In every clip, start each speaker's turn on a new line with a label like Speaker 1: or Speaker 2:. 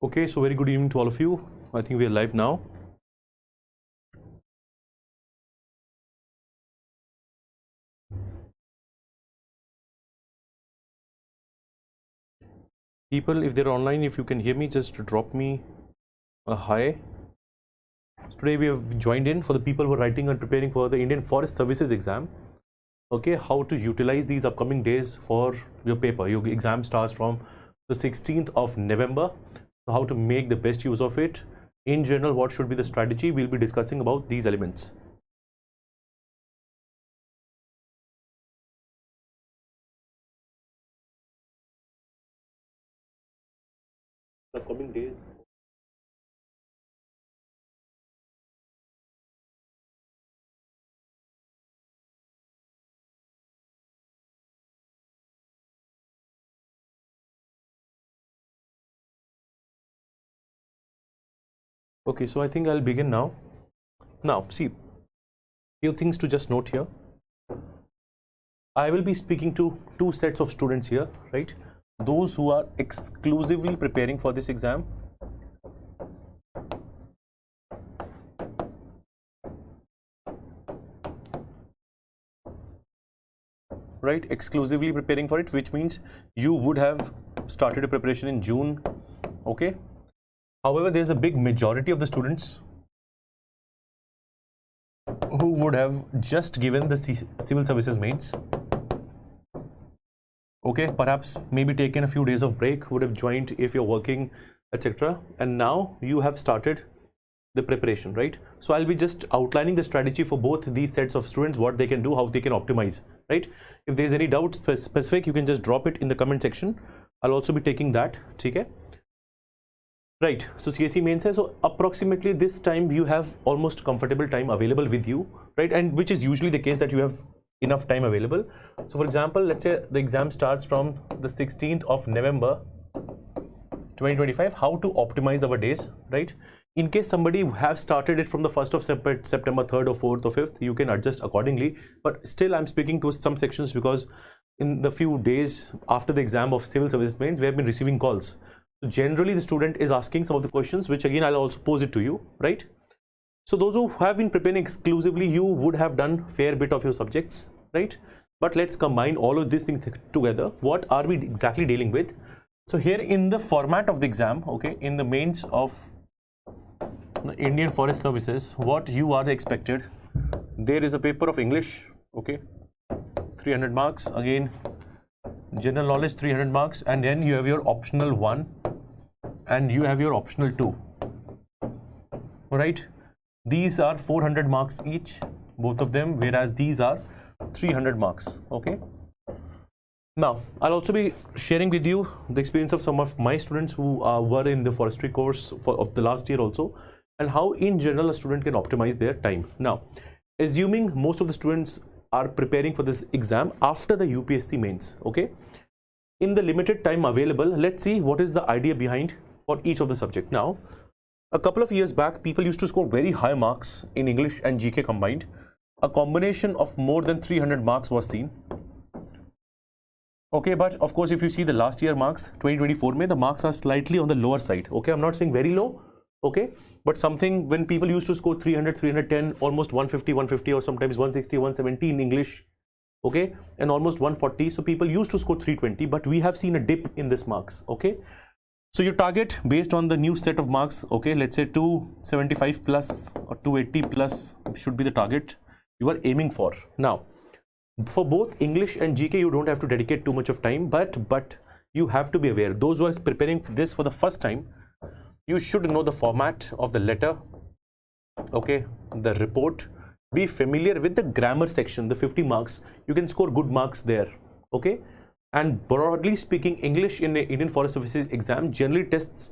Speaker 1: Okay, so very good evening to all of you. I think we are live now. People, if they're online, if you can hear me, just drop me a hi. So today we have joined in for the people who are writing and preparing for the Indian Forest Services exam. Okay, how to utilize these upcoming days for your paper. Your exam starts from the 16th of November. So how to make the best use of it. In general, what should be the strategy? We'll be discussing about these elements. The coming days. Okay, so I think I'll begin now. Now, see, few things to just note here. I will be speaking to two sets of students here, right? Those who are exclusively preparing for this exam. Right, exclusively preparing for it, which means you would have started a preparation in June. Okay. However, there's a big majority of the students who would have just given the civil services mains. Okay, perhaps maybe taken a few days of break, would have joined if you're working, etc. And now you have started the preparation, right? So I'll be just outlining the strategy for both these sets of students, what they can do, how they can optimize, right? If there's any doubt specific, you can just drop it in the comment section. I'll also be taking that. Okay. Right, so CSE mains hai, so approximately this time you have almost comfortable time available with you, right? And which is usually the case that you have enough time available. So for example, let's say the exam starts from the 16th of November 2025. How to optimize our days, right? In case somebody have started it from the 1st of September, 3rd or 4th or 5th, you can adjust accordingly. But still, I'm speaking to some sections because in the few days after the exam of civil service mains, we have been receiving calls. So generally, the student is asking some of the questions, which again, I'll also pose it to you, right? So those who have been preparing exclusively, you would have done fair bit of your subjects, right? But let's combine all of these things together. What are we exactly dealing with? So here in the format of the exam, okay, in the mains of the Indian Forest Services, what you are expected, there is a paper of English, okay, 300 marks, again general knowledge 300 marks, and then you have your optional 1 and you have your optional 2. All right, these are 400 marks each, both of them, whereas these are 300 marks. Okay, now I'll also be sharing with you the experience of some of my students who were in the forestry course of the last year also, and how in general a student can optimize their time. Now, assuming most of the students are preparing for this exam after the UPSC mains, okay, in the limited time available, let's see what is the idea behind for each of the subject. Now, a couple of years back, people used to score very high marks in English and GK combined. A combination of more than 300 marks was seen. Okay, but of course, if you see the last year marks, 2024 the marks are slightly on the lower side. Okay, I'm not saying very low, okay, but something when people used to score 300, 310, almost 150, or sometimes 160, 170 in English, okay, and almost 140. So people used to score 320, but we have seen a dip in this marks. Okay, so your target based on the new set of marks, okay, let's say 275 plus or 280 plus should be the target you are aiming for. Now, for both English and GK, you don't have to dedicate too much of time, but you have to be aware. Those who are preparing for this for the first time, you should know the format of the letter, okay, the report. Be familiar with the grammar section, the 50 marks. You can score good marks there, okay? And broadly speaking, English in the Indian Forest Services exam generally tests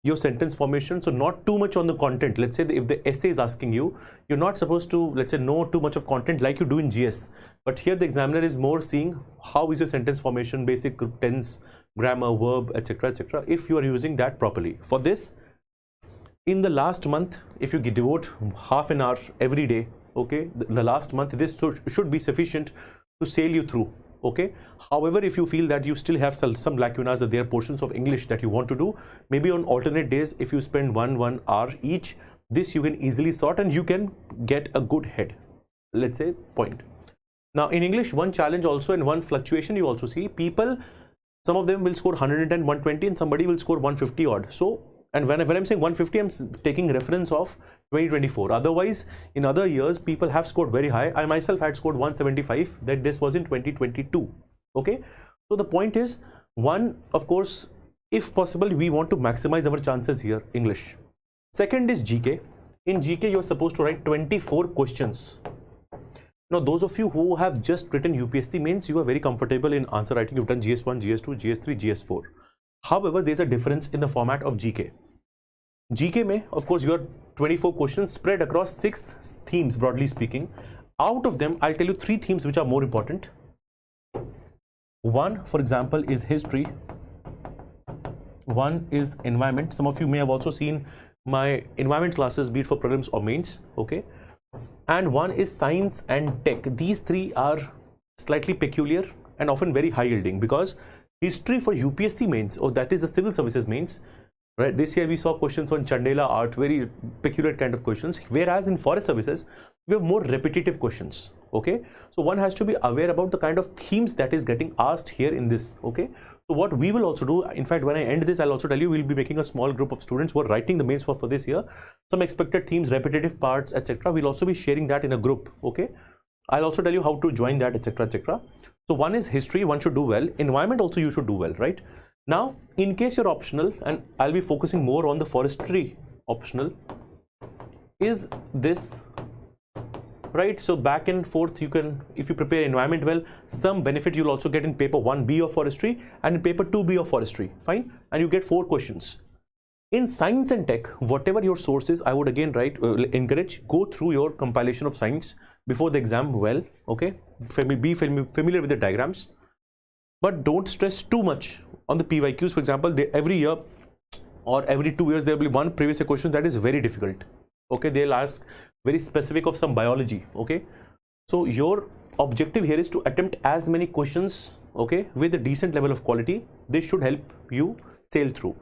Speaker 1: your sentence formation, so not too much on the content. Let's say if the essay is asking you, you're not supposed to, let's say, know too much of content like you do in GS. But here the examiner is more seeing how is your sentence formation, basic tense, grammar, verb, etc., etc., if you are using that properly. For this, in the last month, if you devote half an hour every day, okay, the last month, this should be sufficient to sail you through. Okay, however, if you feel that you still have some lacunas, that there are portions of English that you want to do, maybe on alternate days, if you spend one hour each, this you can easily sort and you can get a good head, let's say, point. Now in English, one challenge also and one fluctuation you also see, people, some of them will score 110, 120 and somebody will score 150 odd. So, and when I'm saying 150, I'm taking reference of 2024. Otherwise, in other years, people have scored very high. I myself had scored 175, that this was in 2022. Okay, so the point is, one, of course, if possible, we want to maximize our chances here, English. Second is GK. In GK, you're supposed to write 24 questions. Now, those of you who have just written UPSC mains, you are very comfortable in answer writing. You've done GS1, GS2, GS3, GS4. However, there's a difference in the format of GK. GK may, of course, you are 24 questions spread across 6 themes, broadly speaking. Out of them, I'll tell you 3 themes which are more important. One, for example, is history. One is environment. Some of you may have also seen my environment classes, be it for prelims or mains. Okay. And one is science and tech. These 3 are slightly peculiar and often very high yielding, because history for UPSC mains, or that is the civil services mains, right? This year we saw questions on Chandela art, very peculiar kind of questions, whereas in forest services we have more repetitive questions. Okay, so one has to be aware about the kind of themes that is getting asked here in this. Okay, so what we will also do, in fact, when I end this, I'll also tell you we'll be making a small group of students who are writing the mains for this year, some expected themes, repetitive parts, etc. We'll also be sharing that in a group. Okay, I'll also tell you how to join that, etc., etc. So one is history, one should do well. Environment also you should do well, right? Now, in case you're optional, and I'll be focusing more on the forestry optional, is this, right? So back and forth, you can, if you prepare environment well, some benefit you'll also get in paper 1B of forestry and in paper 2B of forestry, fine? And you get 4 questions. In science and tech, whatever your source is, I would again encourage, go through your compilation of science before the exam well, okay? Be familiar with the diagrams, but don't stress too much on the PYQs. For example, every year or every 2 years, there will be one previous year question that is very difficult. Okay, they'll ask very specific of some biology. Okay, so your objective here is to attempt as many questions, okay, with a decent level of quality. This should help you sail through.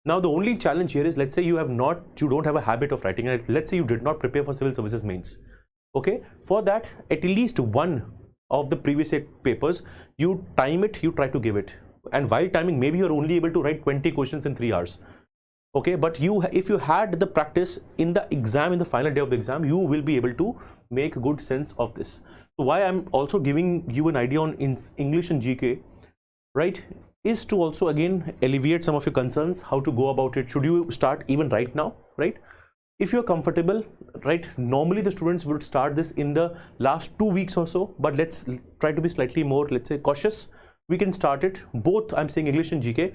Speaker 1: Now, the only challenge here is, let's say you don't have a habit of writing, and let's say you did not prepare for civil services mains. Okay, for that, at least one of the previous year papers, you time it, you try to give it. And while timing, maybe you're only able to write 20 questions in 3 hours. Okay, but if you had the practice in the exam, in the final day of the exam, you will be able to make good sense of this. So why I'm also giving you an idea on English and GK, right, is to also again alleviate some of your concerns, how to go about it. Should you start even right now, right? If you're comfortable, right, normally the students would start this in the last 2 weeks or so, but let's try to be slightly more, let's say, cautious. We can start it both, I'm saying English and GK.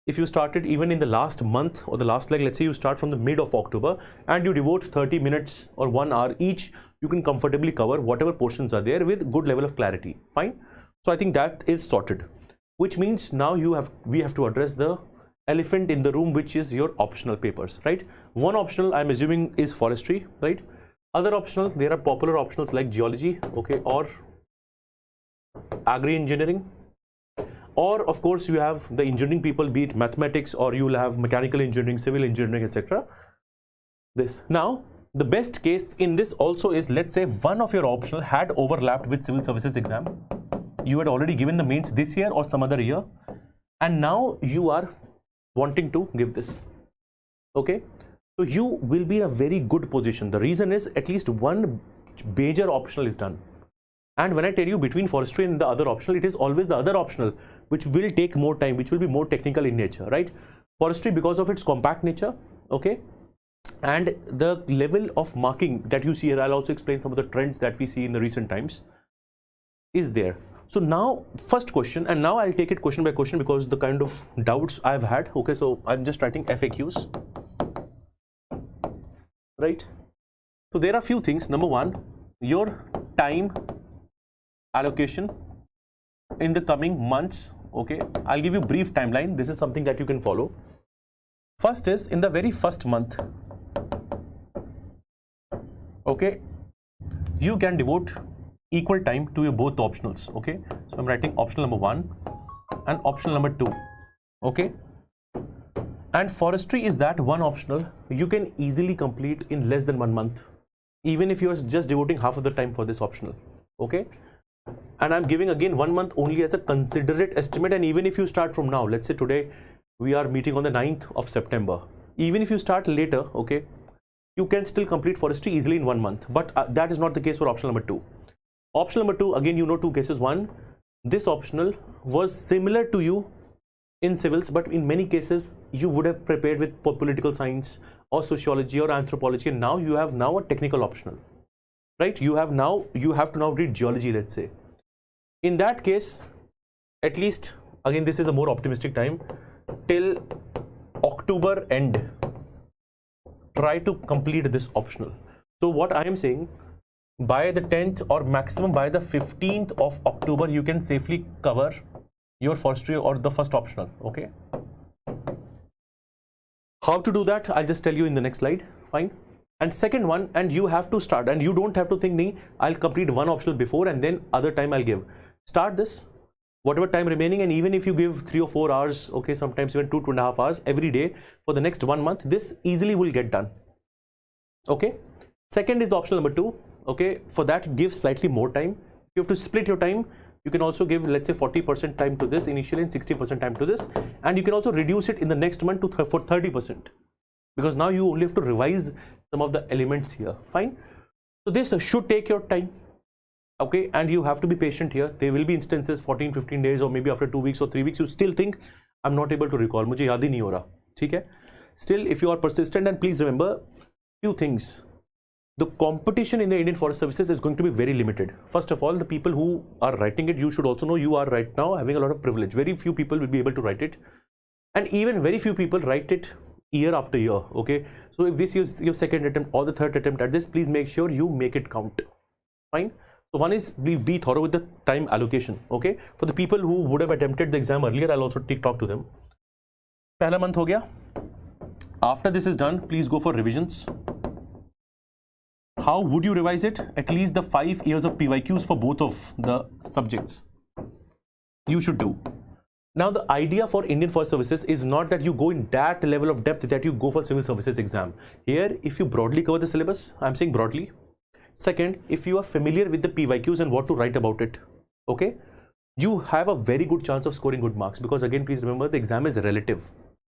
Speaker 1: If you started even in the last month or the last leg, let's say you start from the mid of October and you devote 30 minutes or 1 hour each, you can comfortably cover whatever portions are there with good level of clarity. Fine. So I think that is sorted, which means now we have to address the elephant in the room, which is your optional papers, right? One optional, I'm assuming, is forestry, right? Other optional, there are popular optionals like geology, okay, or agri-engineering. Or of course you have the engineering people, be it mathematics, or you will have mechanical engineering, civil engineering, etc. This. Now, the best case in this also is, let's say one of your optional had overlapped with civil services exam. You had already given the mains this year or some other year, and now you are wanting to give this. Okay, so you will be in a very good position. The reason is at least one major optional is done. And when I tell you between forestry and the other optional, it is always the other optional which will take more time, which will be more technical in nature, right? Forestry, because of its compact nature, okay, and the level of marking that you see here, I'll also explain some of the trends that we see in the recent times, is there. So now, first question, and now I'll take it question by question because the kind of doubts I've had. Okay, so I'm just writing FAQs, right? So there are a few things. Number one, your time allocation in the coming months. Okay, I'll give you brief timeline. This is something that you can follow. First is in the very first month, okay, you can devote equal time to your both optionals. Okay, so I'm writing optional number 1 and optional number 2. Okay, and forestry is that one optional you can easily complete in less than 1 month, even if you are just devoting half of the time for this optional. Okay, and I'm giving again 1 month only as a considerate estimate. And even if you start from now, let's say today we are meeting on the 9th of September, even if you start later, okay, you can still complete forestry easily in 1 month. But that is not the case for optional number 2. Optional number 2, again, you know, 2 cases. One, this optional was similar to you in civils, but in many cases you would have prepared with political science or sociology or anthropology, and now you have now a technical optional, right? You have to now read geology, let's say. In that case, at least, again, this is a more optimistic time, till October end, try to complete this optional. So what I am saying, by the 10th or maximum by the 15th of October, you can safely cover your forestry or the first optional. Okay, how to do that, I'll just tell you in the next slide. Fine. And second one, and you have to start, and you don't have to think me, I'll complete one optional before and then other time I'll give. Start this whatever time remaining, and even if you give 3 or 4 hours, okay, sometimes even 2.5 hours every day for the next 1 month, this easily will get done. Okay, second is the optional number 2. Okay, for that give slightly more time. You have to split your time. You can also give, let's say, 40% time to this initially and 60% time to this, and you can also reduce it in the next month to for 30%, because now you only have to revise some of the elements here. Fine. So this should take your time. Okay, and you have to be patient here. There will be instances 14-15 days, or maybe after 2 weeks or 3 weeks you still think, I'm not able to recall, मुझे याद ही नहीं हो रहा. ठीक है? Still, if you are persistent, and please remember few things. The competition in the Indian Forest Services is going to be very limited. First of all, the people who are writing it, you should also know you are right now having a lot of privilege. Very few people will be able to write it, and even very few people write it year after year. Okay, so if this is your second attempt or the third attempt at this, please make sure you make it count. Fine. So one is be thorough with the time allocation. Okay, for the people who would have attempted the exam earlier, I'll also talk to them. Pehla month ho gaya. After this is done, please go for revisions. How would you revise it? At least the 5 years of PYQs for both of the subjects you should do. Now, the idea for Indian Forest Services is not that you go in that level of depth that you go for civil services exam. Here, if you broadly cover the syllabus, I'm saying broadly. Second, if you are familiar with the PYQs and what to write about it, okay, you have a very good chance of scoring good marks, because again, please remember, the exam is relative.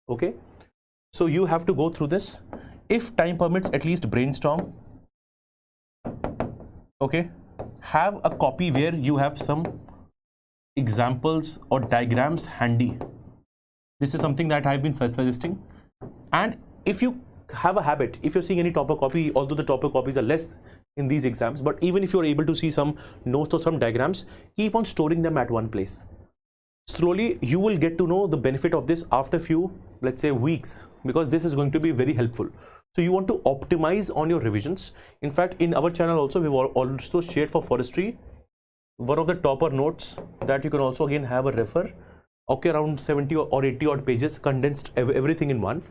Speaker 1: Okay, so you have to go through this. If time permits, at least brainstorm. Okay, have a copy where you have some examples or diagrams handy. This is something that I've been suggesting. And if you have a habit, if you're seeing any topper copy, although the topper copies are less in these exams, but even if you're able to see some notes or some diagrams, keep on storing them at one place. Slowly you will get to know the benefit of this after few, let's say, weeks, because this is going to be very helpful. So you want to optimize on your revisions. In fact, in our channel also, we've also shared for forestry one of the topper notes that you can also again have a refer. Okay, around 70 or 80 odd pages, condensed everything in one.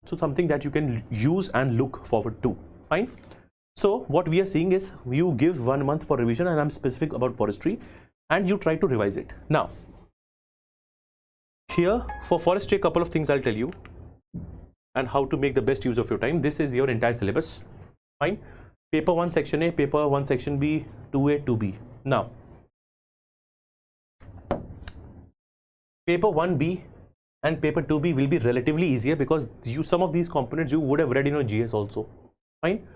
Speaker 1: So something that you can use and look forward to. Fine. So what we are seeing is you give 1 month for revision, and I'm specific about forestry, and you try to revise it. Now, here for forestry, a couple of things I'll tell you, and how to make the best use of your time. This is your entire syllabus. Fine. Paper 1 section A, paper 1 section B, 2A, 2B. Now, paper 1B and paper 2B will be relatively easier, because some of these components you would have read in your GS also. Fine.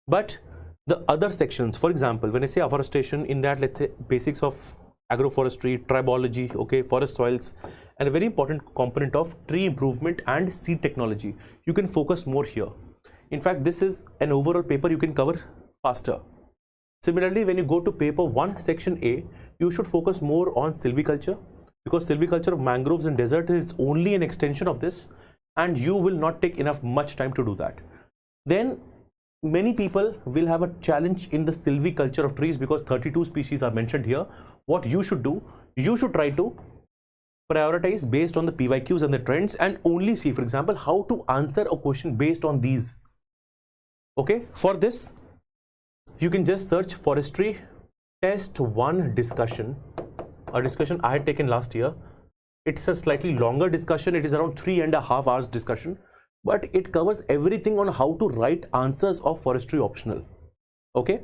Speaker 1: But the other sections, for example, when I say afforestation, in that, let's say, basics of agroforestry, tribology, okay, forest soils, and a very important component of tree improvement and seed technology, you can focus more here. In fact, this is an overall paper you can cover faster. Similarly, when you go to paper 1 section A, you should focus more on silviculture, because silviculture of mangroves and desert is only an extension of this, and you will not take much time to do that. Then many people will have a challenge in the silviculture of trees, because 32 species are mentioned here. What you should do, you should try to prioritize based on the PYQs and the trends, and only see, for example, how to answer a question based on these. Okay, for this you can just search forestry test 1 discussion, a discussion I had taken last year. It's a slightly longer discussion. It is around 3.5 hours discussion, but it covers everything on how to write answers of forestry optional. Okay,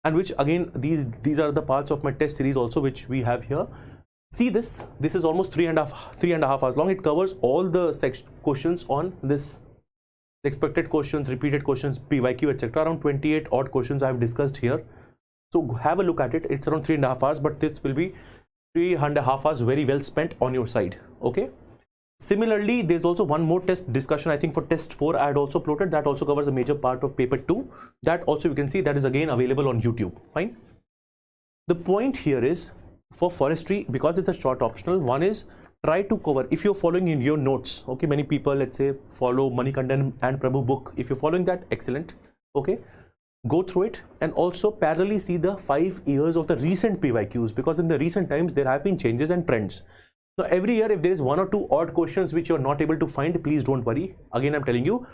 Speaker 1: and which again, these are the parts of my test series also, which we have here. See this is almost 3.5 hours long. It covers all the questions on this, expected questions, repeated questions, PYQ, etc. Around 28 odd questions I have discussed here. So have a look at it. It's around 3.5 hours, but this will be 3.5 hours very well spent on your side. Okay, similarly, there's also one more test discussion, I think for test 4 I had also uploaded. That also covers a major part of paper 2. That also you can see, that is again available on YouTube. Fine. The point here is, for forestry, because it's a short optional, one is try to cover, if you're following in your notes, okay, many people, let's say, follow Manikandan and Prabhu book. If you're following that, excellent. Okay, go through it and also parallelly see the 5 years of the recent PYQs, because in the recent times there have been changes and trends. So every year, if there is 1 or 2 odd questions which you're not able to find, please don't worry. Again, I'm telling you,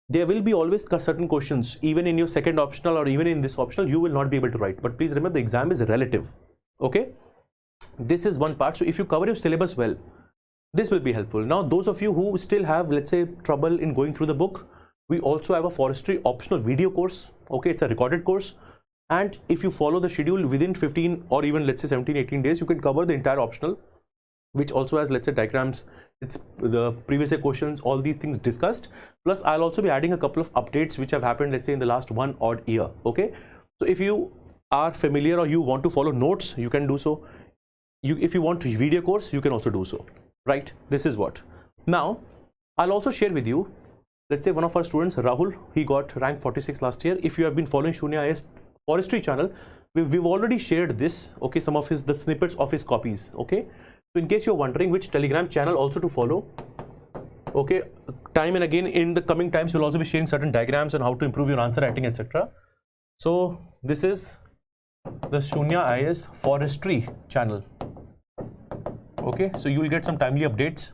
Speaker 1: there will be always certain questions, even in your second optional or even in this optional, you will not be able to write. But please remember, the exam is relative. Okay, this is one part. So if you cover your syllabus well, this will be helpful. Now, those of you who still have, let's say, trouble in going through the book, we also have a forestry optional video course. Okay, it's a recorded course, and if you follow the schedule within 15 or even let's say 17-18 days, you can cover the entire optional, which also has, let's say, diagrams, it's the previous year questions, all these things discussed. Plus I'll also be adding a couple of updates which have happened, let's say, in the last 1 odd year. Okay, so if you are familiar or you want to follow notes, you can do so. If you want video course, you can also do so, right? This is what. Now I'll also share with you, let's say one of our students, Rahul, he got rank 46 last year. If you have been following Sunya IAS forestry channel, we've already shared this, okay, some of the snippets of his copies. Okay, so in case you're wondering which Telegram channel also to follow, okay, time and again in the coming times we'll also be sharing certain diagrams on how to improve your answer writing, etc. So this is the Sunya IAS forestry channel. Okay, so you will get some timely updates.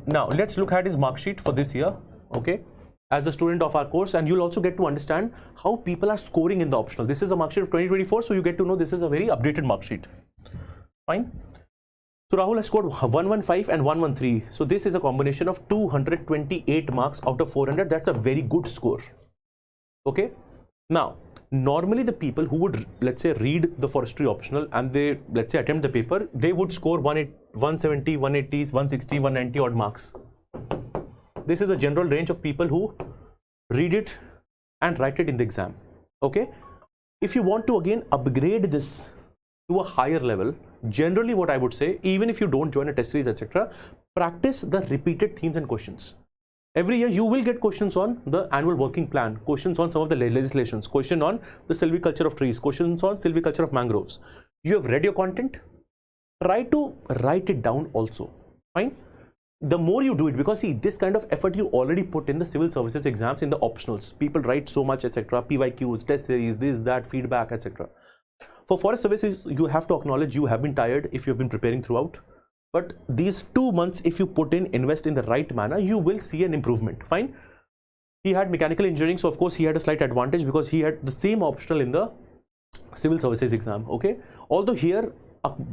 Speaker 1: Now let's look at his mark sheet for this year, okay, as a student of our course, and you'll also get to understand how people are scoring in the optional. This is the mark sheet of 2024, so you get to know this is a very updated mark sheet. Fine. So Rahul has scored 115 and 113. So this is a combination of 228 marks out of 400. That's a very good score. Okay. Now, normally the people who would, let's say, read the forestry optional and they, let's say, attempt the paper, they would score 170, 180, 160, 190 odd marks. This is the general range of people who read it and write it in the exam. Okay, if you want to again upgrade this to a higher level, generally what I would say, even if you don't join a test series, etc., practice the repeated themes and questions. Every year you will get questions on the annual working plan, questions on some of the legislations, question on the silviculture of trees, questions on silviculture of mangroves. You have read your content, try to write it down also. Fine. The more you do it, because see, this kind of effort you already put in the civil services exams, in the optionals, people write so much, etc., PYQs, test series, this, that, feedback, etc. For forest services, you have to acknowledge you have been tired if you have been preparing throughout. But these 2 months, if you put in, invest in the right manner, you will see an improvement. Fine. He had mechanical engineering, so of course he had a slight advantage because he had the same optional in the civil services exam. Okay. Although here,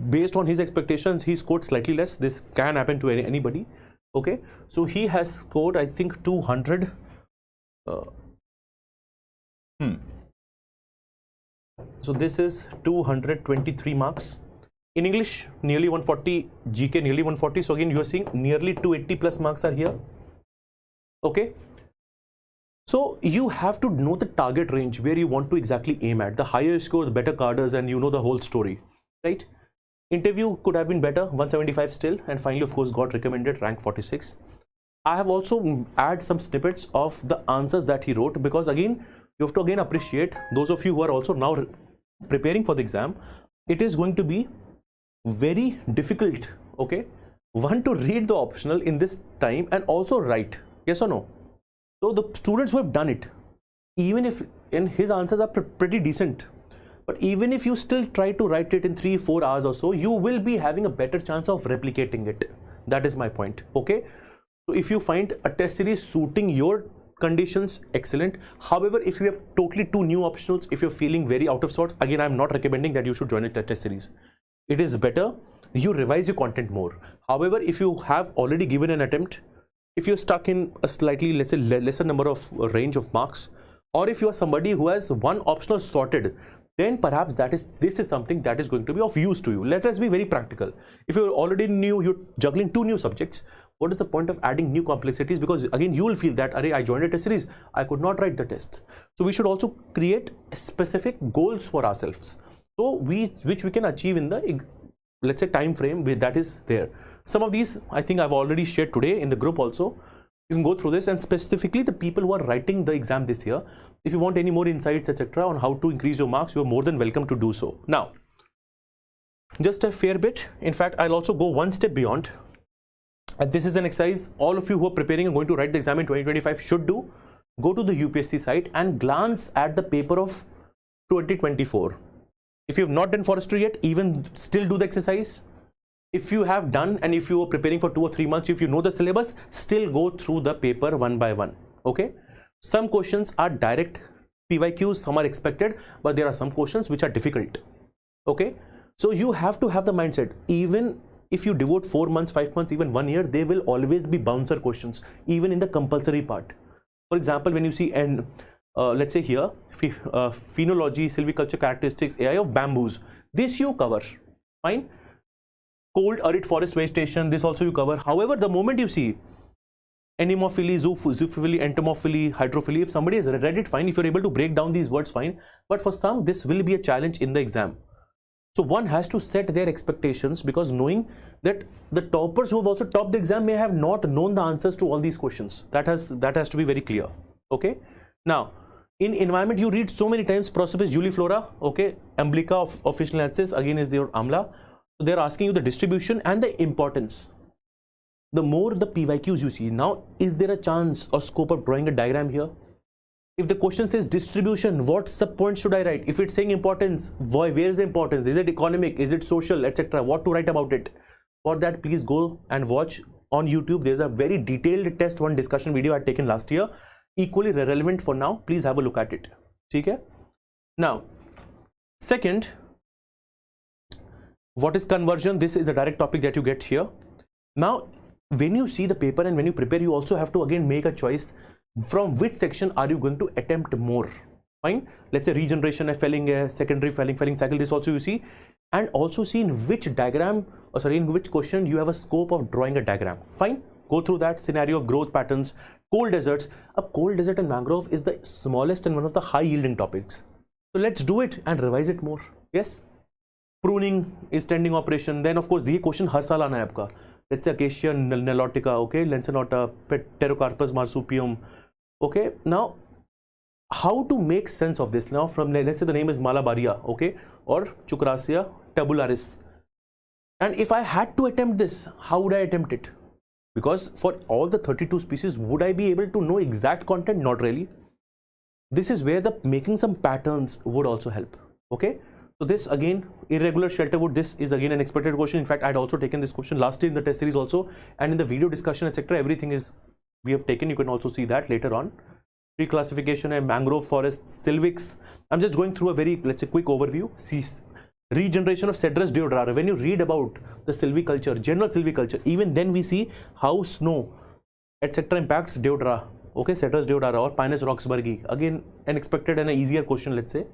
Speaker 1: based on his expectations, he scored slightly less. This can happen to anybody. Okay. So he has scored, I think, 200. So this is 223 marks. In English, nearly 140, GK nearly 140. So again, you are seeing nearly 280 plus marks are here. Okay. So you have to know the target range where you want to exactly aim at. The higher you score, the better cadres, and you know the whole story, right? Interview could have been better, 175 still, and finally, of course, got recommended rank 46. I have also add some snippets of the answers that he wrote, because again, you have to again appreciate those of you who are also now preparing for the exam. It is going to be very difficult, okay, one, to read the optional in this time and also write, yes or no. So the students who have done it, even if in his answers are pretty decent, but even if you still try to write it in 3-4 hours or so, you will be having a better chance of replicating it. That is my point. Okay, so if you find a test series suiting your conditions, excellent. However, if you have totally 2 new optionals, if you're feeling very out of sorts, again, I'm not recommending that you should join a test series. It is better you revise your content more. However, if you have already given an attempt, if you're stuck in a slightly, let's say, lesser number of range of marks, or if you are somebody who has one optional sorted, then perhaps this is something that is going to be of use to you. Let us be very practical. If you're already new, you're juggling 2 new subjects, what is the point of adding new complexities? Because again, you will feel that, Array, I joined a test series, I could not write the test. So we should also create specific goals for ourselves, so which we can achieve in the, let's say, time frame that is there. Some of these I think I've already shared today in the group also. You can go through this, and specifically the people who are writing the exam this year, if you want any more insights, etc., on how to increase your marks, you are more than welcome to do so. Now, just a fair bit. In fact, I'll also go one step beyond. And this is an exercise all of you who are preparing and going to write the exam in 2025 should do. Go to the UPSC site and glance at the paper of 2024. If you have not done forestry yet, even still do the exercise. If you have done, and if you are preparing for 2 or 3 months, if you know the syllabus, still go through the paper one by one. Okay, some questions are direct PYQs, some are expected, but there are some questions which are difficult. Okay, so you have to have the mindset, even if you devote 4 months, 5 months, even 1 year, there will always be bouncer questions, even in the compulsory part. For example, when you see, and let's say here, phenology, silviculture characteristics, AI of bamboos, this you cover, fine. Cold arid forest vegetation, this also you cover. However, the moment you see anemophily, zoophily, entomophily, hydrophily, if somebody has read it, fine. If you're able to break down these words, fine. But for some, this will be a challenge in the exam. So one has to set their expectations, because knowing that the toppers who have also topped the exam may have not known the answers to all these questions. That has to be very clear. Okay. Now, in environment, you read so many times Prosopis juliflora. Okay. Umbilica of official analysis again is your amla. So they're asking you the distribution and the importance. The more the PYQs you see, now is there a chance or scope of drawing a diagram here? If the question says distribution, what sub point should I write? If it's saying importance, where is the importance? Is it economic? Is it social, etc.? What to write about it? For that, please go and watch on YouTube. There's a very detailed test 1 discussion video I had taken last year, equally relevant for now. Please have a look at it. Okay? Now, second, what is conversion? This is a direct topic that you get here. Now, when you see the paper and when you prepare, you also have to again make a choice from which section are you going to attempt more. Fine. Let's say regeneration, felling, secondary felling cycle. This also you see, and also see in which diagram, or sorry, in which question you have a scope of drawing a diagram. Fine. Go through that scenario of growth patterns, cold deserts. A cold desert and mangrove is the smallest and one of the high yielding topics. So let's do it and revise it more. Yes. Pruning is tending operation. Then of course, this question har saal aana hai aapka. Let's say acacia nilotica, okay, lanceolata, pterocarpus marsupium. Okay, now how to make sense of this now from, let's say the name is Malabaria, okay, or Chucrasia tabularis. And if I had to attempt this, how would I attempt it? Because for all the 32 species, would I be able to know exact content? Not really. This is where the making some patterns would also help. Okay. So this again, irregular shelterwood, this is again an expected question. In fact, I had also taken this question last year in the test series also, and in the video discussion, etc. Everything is we have taken. You can also see that later on. Tree classification and mangrove forest, sylvics. I'm just going through a very, let's say, quick overview. See, regeneration of Cedrus deodara. When you read about the sylviculture, general sylviculture, even then we see how snow, etc. impacts deodara. Okay, Cedrus deodara or Pinus roxburghi. Again, an expected and an easier question, let's say.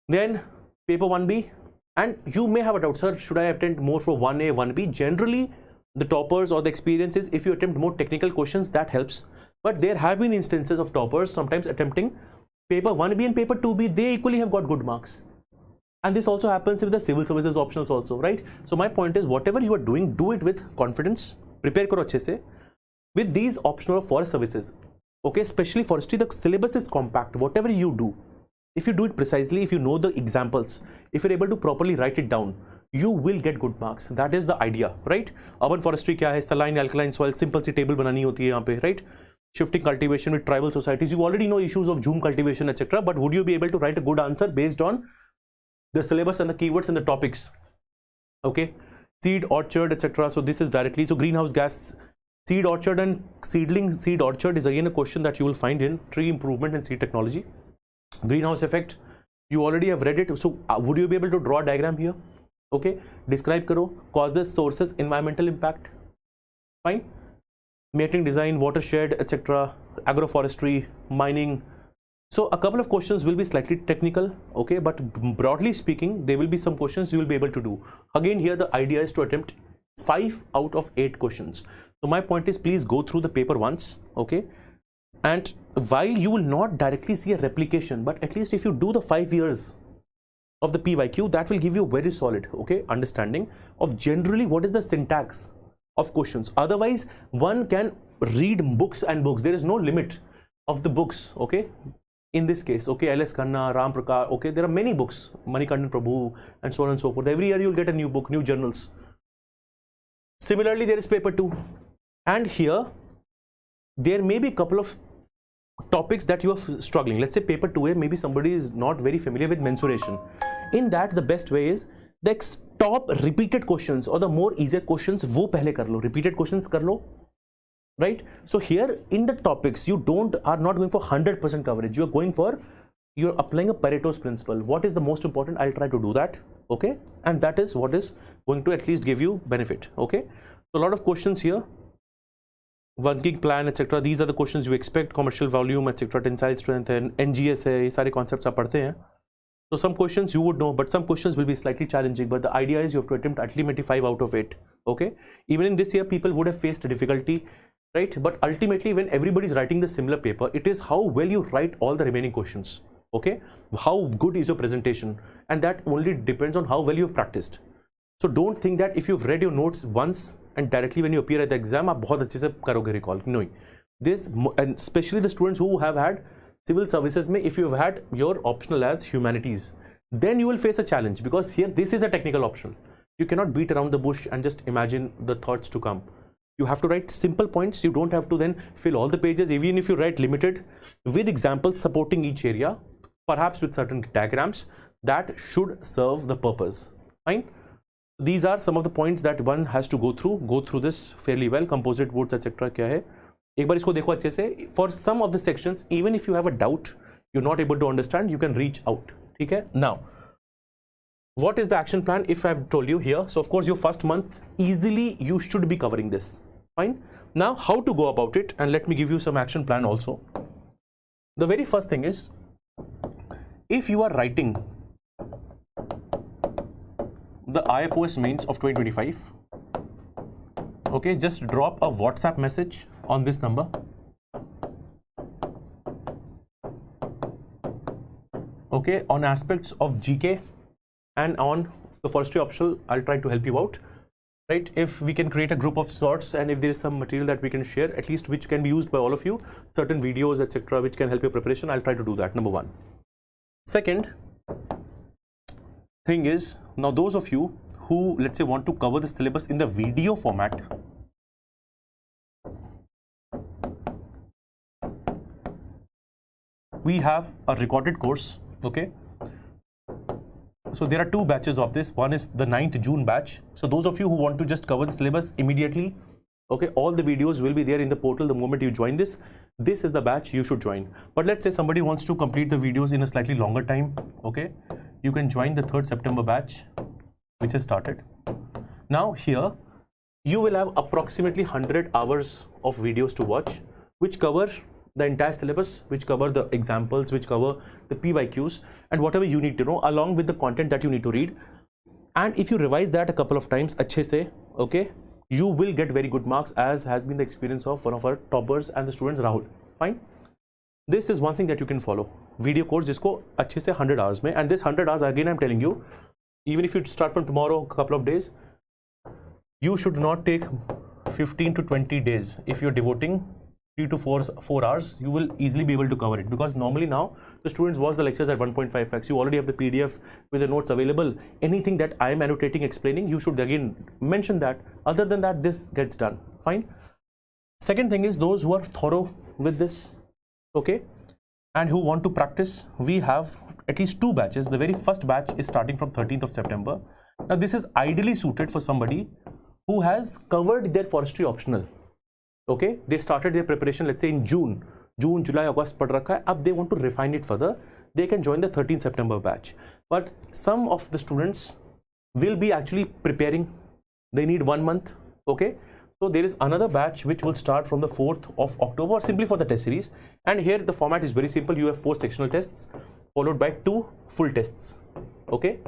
Speaker 1: Then paper 1B, and you may have a doubt, sir, should I attempt more for 1A, 1B? Generally, the toppers or the experiences, if you attempt more technical questions, that helps. But there have been instances of toppers sometimes attempting paper 1B and paper 2B, they equally have got good marks. And this also happens with the civil services optionals also, right? So my point is, whatever you are doing, do it with confidence, prepare karo achhe se. With these optional forest services, okay, especially forestry, the syllabus is compact. Whatever you do, if you do it precisely, if you know the examples, if you're able to properly write it down, you will get good marks. That is the idea, right? Urban forestry kya hai? Saline, alkaline soil, simple si table banani hoti hai yahan pe, right? Shifting cultivation with tribal societies. You already know issues of Zoom cultivation, etc. But would you be able to write a good answer based on the syllabus and the keywords and the topics? Okay, seed, orchard, etc. So this is directly. So greenhouse gas Seed orchard and seedling seed orchard is again a question that you will find in tree improvement and seed technology. Greenhouse effect, you already have read it. So would you be able to draw a diagram here? Okay, describe karo, causes, sources, environmental impact. Fine. Mating design, watershed, etc. Agroforestry, mining. So a couple of questions will be slightly technical, okay, but broadly speaking, there will be some questions you will be able to do. Again, here the idea is to attempt 5 out of 8 questions. So my point is, please go through the paper once, okay, and while you will not directly see a replication, but at least if you do the 5 years of the PYQ, that will give you a very solid, okay, understanding of generally what is the syntax of questions. Otherwise, one can read books and books. There is no limit of the books, okay. In this case, okay, L.S. Khanna, Ram Prakar, okay, there are many books, Manikandan Prabhu, and so on and so forth. Every year you'll get a new book, new journals. Similarly, there is paper 2. And here, there may be a couple of topics that you are struggling. Let's say paper 2A, maybe somebody is not very familiar with mensuration. In that, the best way is the top repeated questions or the more easier questions, wo pehle kar lo. Repeated questions kar lo. Right? So here in the topics, you are not going for 100% coverage. You're going for, you're applying a Pareto's principle. What is the most important? I'll try to do that. Okay. And that is what is going to at least give you benefit. Okay. So a lot of questions here. Working plan, etc. These are the questions you expect. Commercial volume, etc. Tensile strength and NGS hai. Ye sare concepts aap padhte hain. So some questions you would know, but some questions will be slightly challenging. But the idea is you have to attempt at least 5 out of 8. Okay. Even in this year, people would have faced difficulty. Right? But ultimately, when everybody is writing the similar paper, it is how well you write all the remaining questions. Okay? How good is your presentation? And that only depends on how well you have practiced. So don't think that if you've read your notes once and directly when you appear at the exam, aap bahut achhe se karoge recall. No. This, and especially the students who have had civil services, if you have had your optional as humanities, then you will face a challenge, because here this is a technical option. You cannot beat around the bush and just imagine the thoughts to come. You have to write simple points. You don't have to then fill all the pages. Even if you write limited with examples supporting each area, perhaps with certain diagrams, that should serve the purpose. Fine. These are some of the points that one has to go through this fairly well. Composite woods, etc. क्या है? एक बार इसको देखो अच्छे से. For some of the sections, even if you have a doubt, you're not able to understand, you can reach out. ठीक है? Now, what is the action plan if I've told you here? So of course your first month, easily you should be covering this. Fine. Now how to go about it, and let me give you some action plan also. The very first thing is, if you are writing the IFoS mains of 2025, okay, just drop a WhatsApp message on this number. Okay, on aspects of GK and on the forestry optional, I'll try to help you out. Right? If we can create a group of sorts, and if there is some material that we can share, at least which can be used by all of you, certain videos, etc., which can help your preparation, I'll try to do that. Number 1. Second thing is, now those of you who, let's say, want to cover the syllabus in the video format, we have a recorded course. Okay. So there are 2 batches of this. One is the 9th June batch. So those of you who want to just cover the syllabus immediately, okay, all the videos will be there in the portal the moment you join this. This is the batch you should join. But let's say somebody wants to complete the videos in a slightly longer time. Okay, you can join the 3rd September batch, which has started. Now here, you will have approximately 100 hours of videos to watch, which cover the entire syllabus, which cover the examples, which cover the PYQs and whatever you need to know, along with the content that you need to read. And if you revise that a couple of times, अच्छे से, okay, you will get very good marks, as has been the experience of one of our toppers and the students, Rahul. Fine. This is one thing that you can follow. Video course जिसको अच्छे से 100 hours में, and this 100 hours again I'm telling you, even if you start from tomorrow, a couple of days, you should not take 15 to 20 days. If you're devoting 3 to 4 hours, you will easily be able to cover it, because normally now the students watch the lectures at 1.5x. You already have the PDF with the notes available. Anything that I am annotating, explaining, you should again mention that. Other than that, this gets done. Fine. Second thing is, those who are thorough with this, okay, and who want to practice, we have at least 2 batches. The very first batch is starting from 13th of September. Now this is ideally suited for somebody who has covered their forestry optional. Okay, they started their preparation, let's say in June, July, August पढ़ रखा है. अब they want to refine it further. They can join the 13th September batch. But some of the students will be actually preparing. They need 1 month. Okay, so there is another batch which will start from the 4th of October simply for the test series. And here the format is very simple. You have 4 sectional tests followed by 2 full tests. Okay,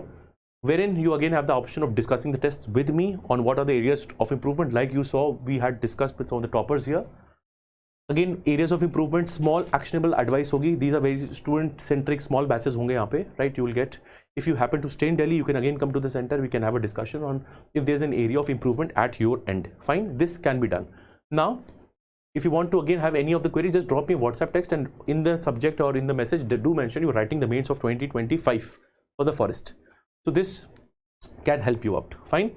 Speaker 1: wherein you again have the option of discussing the tests with me on what are the areas of improvement. Like you saw, we had discussed with some of the toppers here. Again, areas of improvement, small actionable advice hogi. These are very student centric small batches honge yahan pe, right? You will get, if you happen to stay in Delhi, you can again come to the center. We can have a discussion on if there's an area of improvement at your end. Fine, this can be done. Now, if you want to again have any of the queries, just drop me a WhatsApp text, and in the subject or in the message, do mention you're writing the mains of 2025 for the forest. So this can help you out. Fine.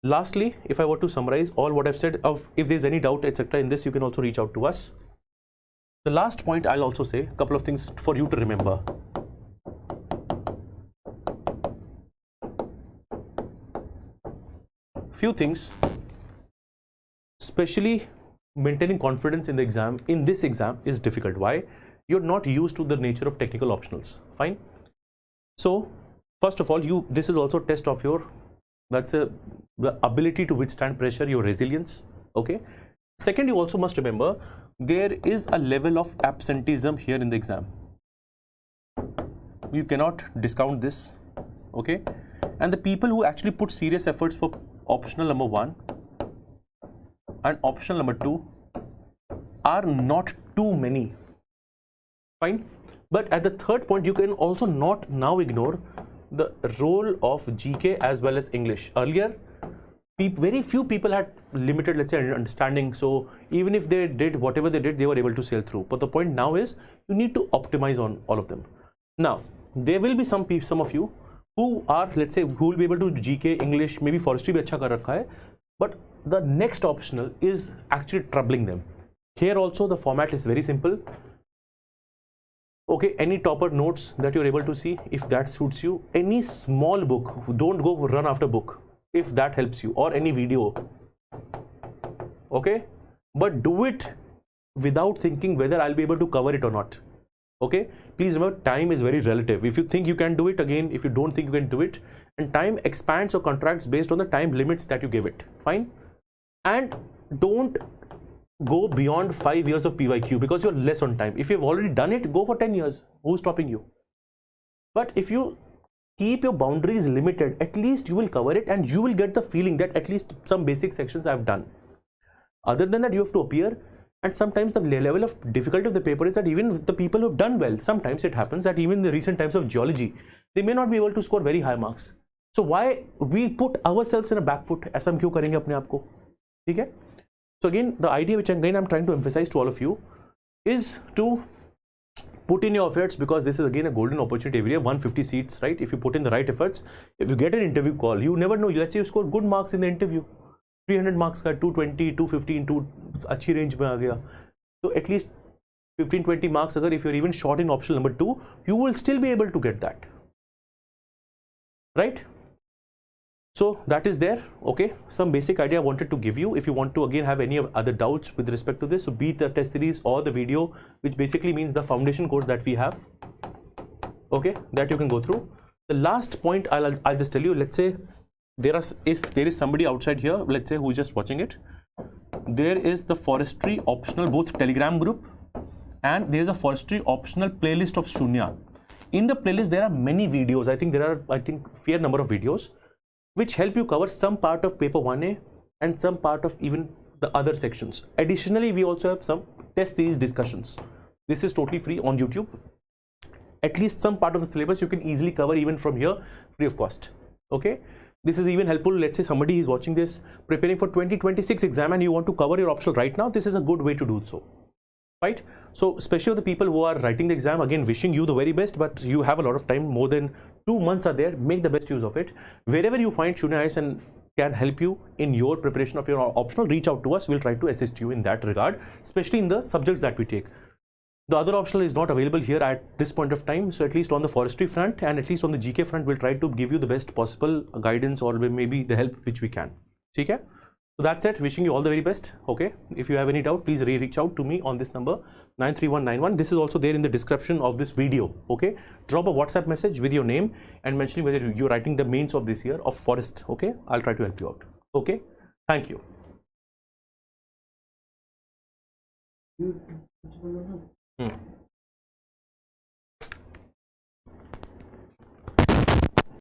Speaker 1: Lastly, if I were to summarize all what I've said, of if there's any doubt etc. in this, you can also reach out to us. The last point I'll also say a couple of things for you to remember. Few things, especially maintaining confidence in the exam, in this exam is difficult. Why? You're not used to the nature of technical optionals. Fine. So first of all, this is also a test of your, the ability to withstand pressure, your resilience. Okay. Second, you also must remember there is a level of absenteeism here in the exam. You cannot discount this. Okay. And the people who actually put serious efforts for optional number 1 and optional number 2 are not too many. Fine. But at the third point, you can also not now ignore the role of GK as well as English. Earlier, very few people had limited, let's say, understanding. So even if they did whatever they did, they were able to sail through. But the point now is you need to optimize on all of them. Now, there will be some of you who are, let's say, who will be able to GK, English, maybe forestry bhi acha kar rakha hai, but the next optional is actually troubling them. Here also the format is very simple. Okay, any topper notes that you're able to see, if that suits you, any small book, don't go run after book, if that helps you, or any video. Okay, but do it without thinking whether I'll be able to cover it or not. Okay, please remember, time is very relative. If you think you can do it, again, if you don't think you can do it, and time expands or contracts based on the time limits that you give it. Fine. And don't go beyond 5 years of PYQ because you're less on time. If you've already done it, go for 10 years. Who's stopping you? But if you keep your boundaries limited, at least you will cover it and you will get the feeling that at least some basic sections I've done. Other than that, you have to appear, and sometimes the level of difficulty of the paper is that even the people who have done well, sometimes it happens that even in the recent times of geology, they may not be able to score very high marks. So why we put ourselves in a back foot? ऐसा हम क्यों करेंगे अपने आप को? ठीक है? So again, the idea which I'm trying to emphasize to all of you is to put in your efforts, because this is again a golden opportunity every year, 150 seats, right? If you put in the right efforts, if you get an interview call, you never know. Let's say you score good marks in the interview, 300 marks ka 220, 215, to अच्छी range में आ गया. So at least 15-20 marks अगर if you're even short in option number 2, you will still be able to get that, right? So that is there. Okay, some basic idea I wanted to give you. If you want to again have any other doubts with respect to this, so be it the test series or the video, which basically means the foundation course that we have, okay, that you can go through. The last point I'll just tell you, let's say if there is somebody outside here, let's say who's just watching it, there is the forestry optional both Telegram group, and there is a forestry optional playlist of Sunya. In the playlist there are many videos. I think there are fair number of videos which help you cover some part of paper 1A and some part of even the other sections. Additionally, we also have some test series discussions. This is totally free on YouTube. At least some part of the syllabus you can easily cover even from here, free of cost. Okay, this is even helpful. Let's say somebody is watching this, preparing for 2026 exam, and you want to cover your optional right now. This is a good way to do so, right? So especially the people who are writing the exam, again wishing you the very best, but you have a lot of time, more than 2 months are there. Make the best use of it. Wherever you find Sunya IAS and can help you in your preparation of your optional, reach out to us. We'll try to assist you in that regard, especially in the subjects that we take. The other optional is not available here at this point of time, so at least on the forestry front and at least on the GK front, we'll try to give you the best possible guidance or maybe the help which we can. Okay? So that's it. Wishing you all the very best. Okay. If you have any doubt, please reach out to me on this number 93191. This is also there in the description of this video. Okay. Drop a WhatsApp message with your name and mentioning whether you're writing the mains of this year of forest. Okay. I'll try to help you out. Okay. Thank you.